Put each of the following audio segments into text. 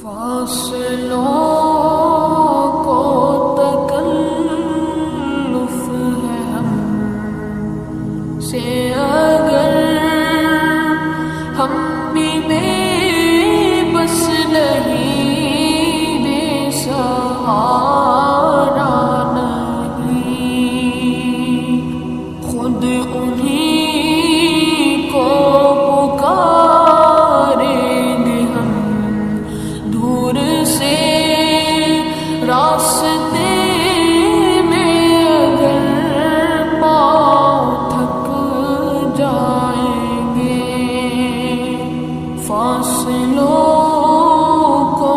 فاصلوں کو تکلف ہے ہم سے اگر ہم بھی بے بس نہیں، بے سہارا نہیں، خود انہیں کو پکاریں گے ہم دور سے راستے میں اگر پاؤں تھک جائیں گے، فاصلوں کو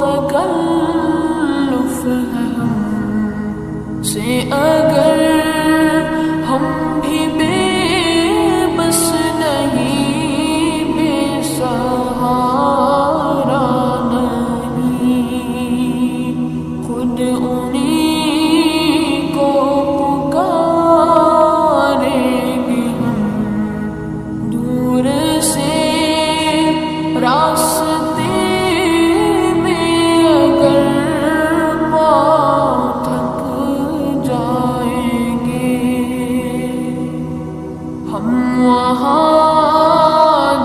تکلف ہے ہم سے اگر ہم بھی بے بس نہیں، بے سہارا نہیں، خود انہیں کو پکاریں گے ہم دور سے راستے میں اگر پاؤں تھک جائیں گے، ہم وہاں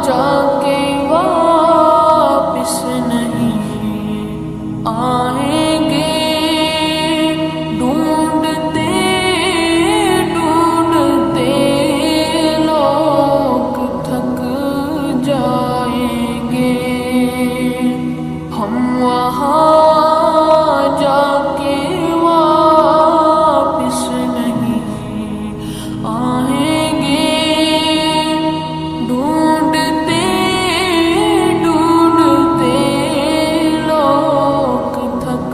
جا کے واپس نہیں آئیں گے، ڈھونڈتے ڈھونڈتے لوگ تھک جائیں گے، ہم وہاں جا کے واپس نہیں آئیں گے، ڈھونڈتے ڈھونڈتے لوگ تھک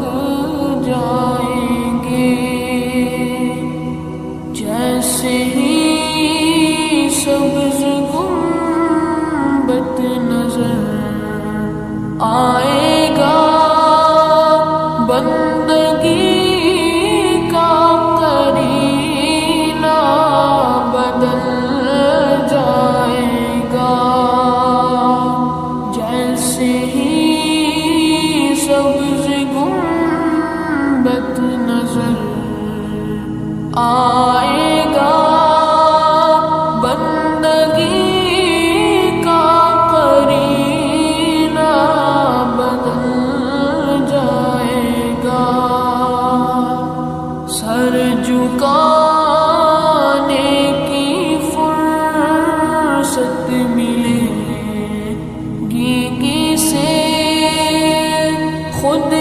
جائیں گے، جیسے ہی سبز گنبد نظر آئے گا، بندگی کا قرینہ بدل جائے گا، جیسے ہی سبز گنبد نظر آئے گا، بندگی کا قرینہ بدل جائے گا، سر جھکانے کی فرصت ملے گی کسے، خود